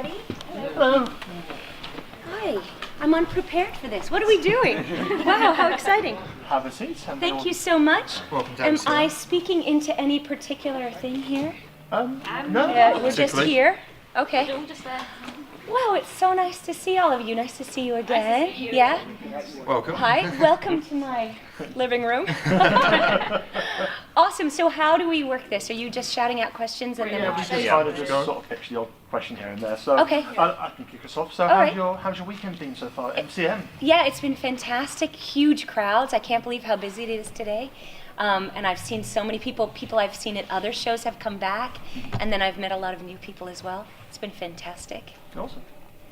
everybody. Hello. Hi. I'm unprepared for this. What are we doing? Wow, how exciting. Have a seat. Thank you so much. Welcome to Am MCM. I speaking into any particular thing here? No. We're just here. Okay. Wow, it's so nice to see all of you. Nice to see you again. Nice to see you. Yeah? Welcome. Hi, welcome to my living room. Awesome. So how do we work this? Are you just shouting out questions and then Yeah, we'll we just... decided to sort of pitch the odd question here and there. So Okay. I can kick us off. So All right. how's your weekend been so far? MCM. Yeah, it's been fantastic. Huge crowds. I can't believe how busy it is today. And I've seen so many people. People I've seen at other shows have come back, and then I've met a lot of new people as well. It's been fantastic. Awesome.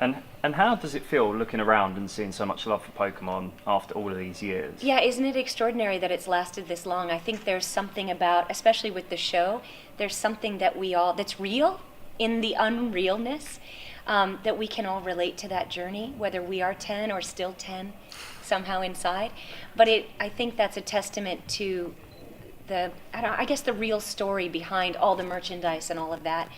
And how does it feel looking around and seeing so much love for Pokemon after all of these years? Yeah, isn't it extraordinary that it's lasted this long? I think there's something about, especially with the show, there's something that that's real in the unrealness, that we can all relate to that journey, whether we are 10 or still 10 somehow inside. But I think that's a testament to I guess the real story behind all the merchandise and all of that,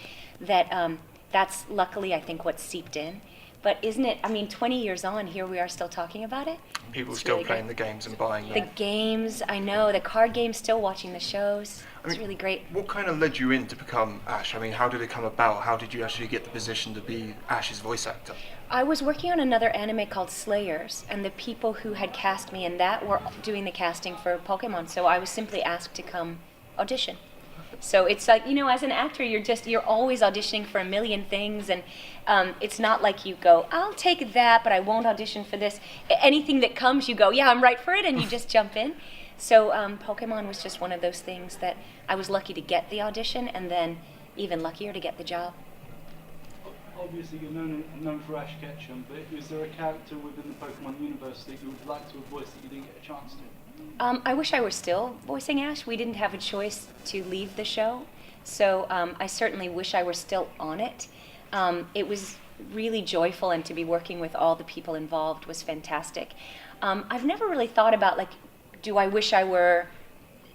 that's luckily I think what's seeped in. But isn't it, 20 years on, here we are still talking about it? People It's still really playing great. the games and buying The them. games, I know, the card games, still watching the shows. I It's mean, really great. What kind of led you in to become Ash? I mean, how did it come about? How did you actually get the position to be Ash's voice actor? I was working on another anime called Slayers, and the people who had cast me in that were doing the casting for Pokemon, so I was simply asked to come audition. So it's like, as an actor, you're always auditioning for a million things, and it's not like you go, I'll take that, but I won't audition for this. Anything that comes, you go, yeah, I'm right for it, and you just jump in. So Pokemon was just one of those things that I was lucky to get the audition, and then even luckier to get the job. Obviously, you're known for Ash Ketchum, but is there a character within the Pokemon universe that you would like to have voiced that you didn't get a chance to? I wish I were still voicing Ash. We didn't have a choice to leave the show, so I certainly wish I were still on it. It was really joyful, and to be working with all the people involved was fantastic. I've never really thought about, do I wish I were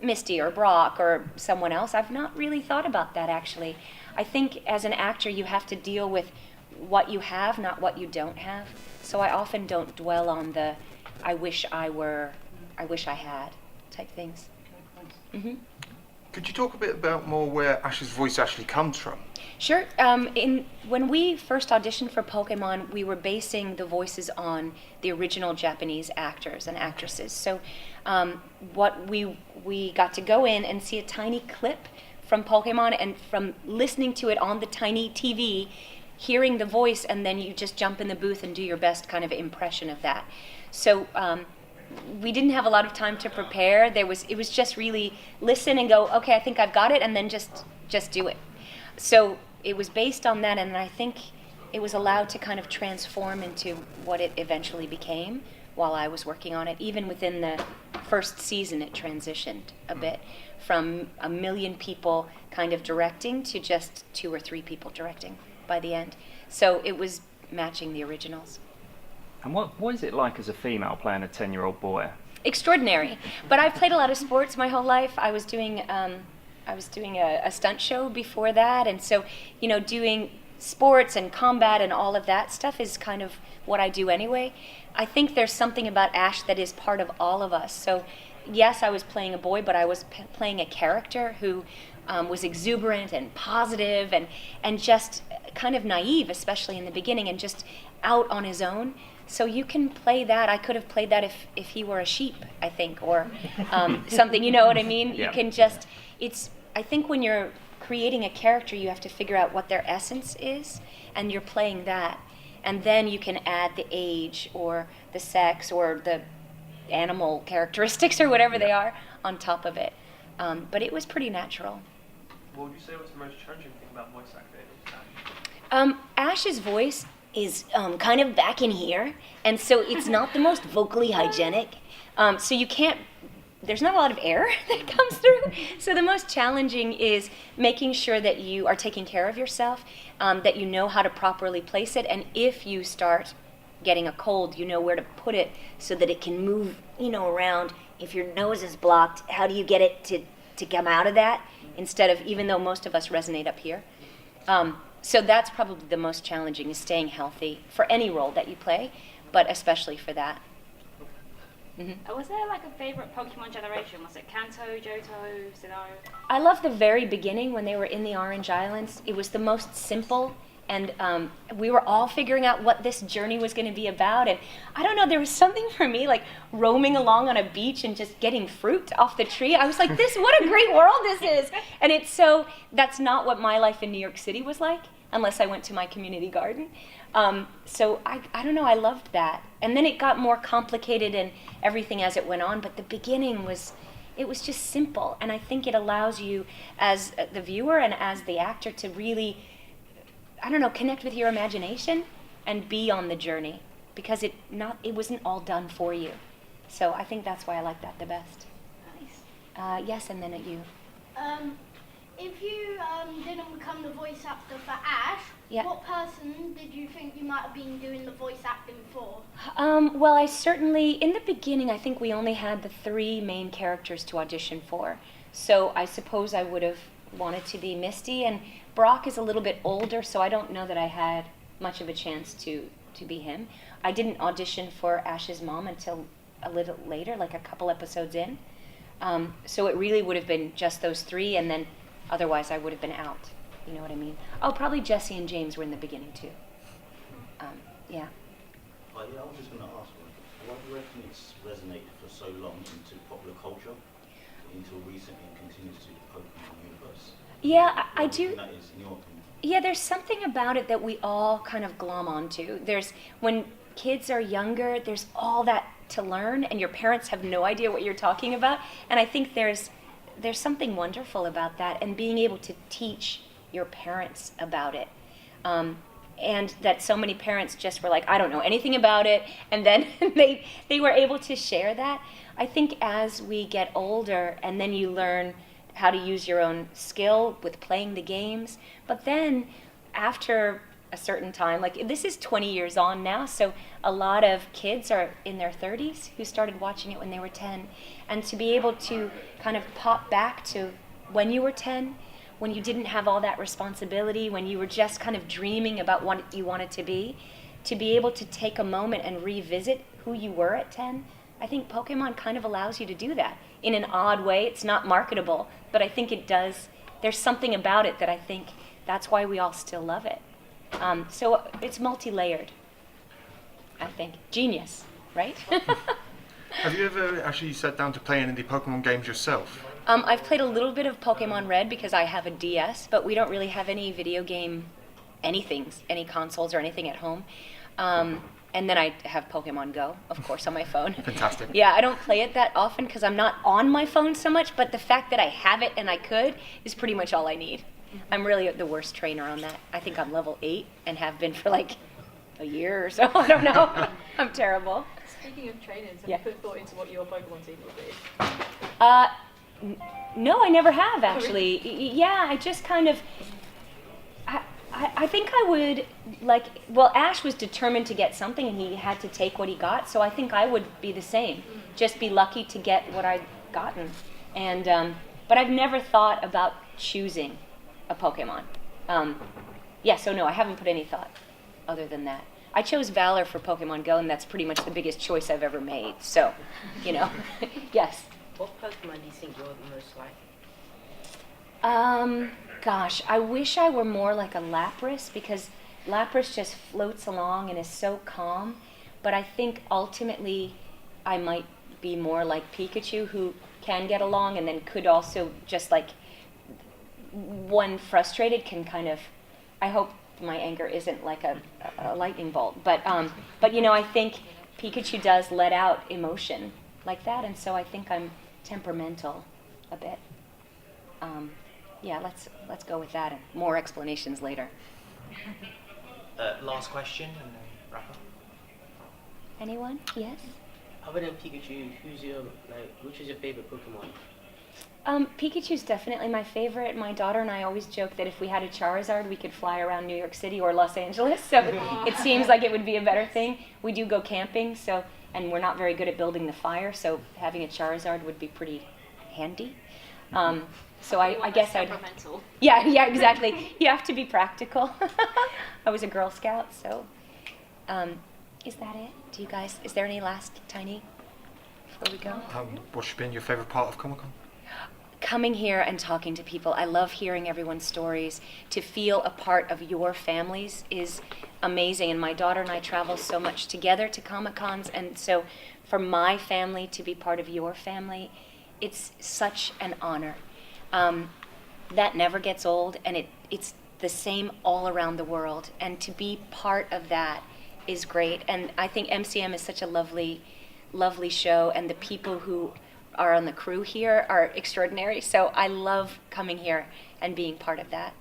Misty or Brock or someone else? I've not really thought about that, actually. I think as an actor, you have to deal with what you have, not what you don't have. So I often don't dwell on the I wish I had type things. Okay, thanks. hmm Could you talk a bit about more where Ash's voice actually comes from? Sure. When we first auditioned for Pokemon, we were basing the voices on the original Japanese actors and actresses. So what we got to go in and see a tiny clip from Pokemon, and from listening to it on the tiny TV, hearing the voice, and then you just jump in the booth and do your best kind of impression of that. So we didn't have a lot of time to prepare. It was just really listen and go, okay, I think I've got it, and then just do it. So it was based on that, and I think it was allowed to kind of transform into what it eventually became while I was working on it. Even within the first season, it transitioned a bit from a million people kind of directing to just 2 or 3 people directing by the end. So it was matching the originals. And what is it like as a female playing a 10-year-old boy? Extraordinary. But I've played a lot of sports my whole life. I was doing a stunt show before that, and so doing sports and combat and all of that stuff is kind of what I do anyway. I think there's something about Ash that is part of all of us. So yes, I was playing a boy, but I was playing a character who was exuberant and positive and just kind of naive, especially in the beginning, and just out on his own. So you can play that. I could have played that if he were a sheep, I think, or something, you know what I mean? Yeah. You can I think when you're creating a character, you have to figure out what their essence is, and you're playing that. And then you can add the age or the sex or the animal characteristics or whatever they are on top of it. But it was pretty natural. What would you say was the most challenging thing about voice acting? Ash's voice is kind of back in here, and so it's not the most vocally hygienic. So you can't, there's not a lot of air that comes through. So the most challenging is making sure that you are taking care of yourself, that you know how to properly place it, and if you start getting a cold, you know where to put it so that it can move, around. If your nose is blocked, how do you get it to come out of that instead of, even though most of us resonate up here. So that's probably the most challenging, is staying healthy for any role that you play, but especially for that. Was there like a favourite Pokemon generation? Was it Kanto, Johto, Sinnoh? I love the very beginning when they were in the Orange Islands. It was the most simple, and we were all figuring out what this journey was going to be about. And I don't know, there was something for me like roaming along on a beach and just getting fruit off the tree. I was like, what a great world this is. And that's not what my life in New York City was like, unless I went to my community garden. So I don't know, I loved that. And then it got more complicated and everything as it went on, but the beginning was just simple. And I think it allows you as the viewer and as the actor to really, I don't know, connect with your imagination and be on the journey, because it wasn't all done for you. So I think that's why I like that the best. Nice. Yes, and then at you. If you didn't become the voice actor for Ash, Yeah. what person did you think you might have been doing the voice acting for? Well, I certainly, in the beginning, I think we only had the 3 main characters to audition for. So I suppose I would have wanted to be Misty, and Brock is a little bit older, so I don't know that I had much of a chance to be him. I didn't audition for Ash's mom until a little later, like a couple episodes in. So it really would have been just those 3, and then otherwise I would have been out. You know what I mean? Oh, probably Jesse and James were in the beginning too. Yeah. I was just going to ask, why do you reckon it's resonated for so long into popular culture, until recently and continues to the Pokemon universe? Yeah, I do. That is, in your opinion? Yeah, there's something about it that we all kind of glom onto. When kids are younger, there's all that to learn, and your parents have no idea what you're talking about. And I think there's something wonderful about that, and being able to teach your parents about it. And that so many parents just were like, I don't know anything about it, and then they were able to share that. I think as we get older, and then you learn how to use your own skill with playing the games, but then after a certain time, like this is 20 years on now, so a lot of kids are in their 30s who started watching it when they were 10, and to be able to kind of pop back to when you were 10, when you didn't have all that responsibility, when you were just kind of dreaming about what you wanted to be able to take a moment and revisit who you were at 10, I think Pokemon kind of allows you to do that. In an odd way, it's not marketable, but I think it does. There's something about it that I think that's why we all still love it. So it's multi-layered, I think. Genius, right? Have you ever actually sat down to play any of the Pokemon games yourself? I've played a little bit of Pokemon Red because I have a DS, but we don't really have any video game any consoles or anything at home. And then I have Pokemon Go, of course, on my phone. Fantastic. Yeah, I don't play it that often because I'm not on my phone so much, but the fact that I have it and I could is pretty much all I need. I'm really the worst trainer on that. I think I'm level 8 and have been for like a year or so. I don't know. I'm terrible. Speaking of trainers, have Yeah. you put thought into what your Pokemon team will be? No, I never have actually. Yeah, I just kind of. I think I would Ash was determined to get something and he had to take what he got, so I think I would be the same. Just be lucky to get what I'd gotten. And but I've never thought about choosing a Pokemon. So no, I haven't put any thought other than that. I chose Valor for Pokemon Go, and that's pretty much the biggest choice I've ever made. So, yes. What Pokemon do you think you're the most like? Gosh, I wish I were more like a Lapras, because Lapras just floats along and is so calm. But I think ultimately I might be more like Pikachu, who can get along and then could also just like, when frustrated, can kind of, I hope my anger isn't like a lightning bolt. But I think Pikachu does let out emotion like that, and so I think I'm temperamental a bit. Let's go with that, and more explanations later. Last question, and then wrap up. Anyone? Yes? Other than Pikachu, which is your favorite Pokemon? Pikachu's definitely my favorite. My daughter and I always joke that if we had a Charizard, we could fly around New York City or Los Angeles, so it seems like it would be a better thing. We do go camping, and we're not very good at building the fire, so having a Charizard would be pretty handy. So I guess I'd. Temperamental. Yeah, exactly. You have to be practical. I was a Girl Scout, so. Is that it? Do you guys? Is there any last tiny before we go? What's been your favourite part of Comicon? Coming here and talking to people. I love hearing everyone's stories. To feel a part of your families is amazing. And my daughter and I travel so much together to Comic-Cons, and so for my family to be part of your family, it's such an honor. That never gets old, and it's the same all around the world. And to be part of that is great. And I think MCM is such a lovely, lovely show, and the people who are on the crew here are extraordinary. So I love coming here and being part of that.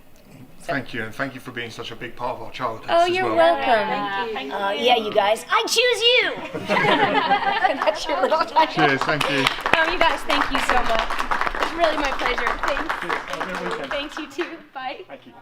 So. Thank you, and thank you for being such a big part of our childhood. Oh, as you're well. welcome. Thank you. Yeah, you guys, I choose you. That's your little title. Cheers, thank you. Oh, you guys, thank you so much. It's really my pleasure. Thanks. Have a good weekend. Thanks, you too. Bye. Thank you.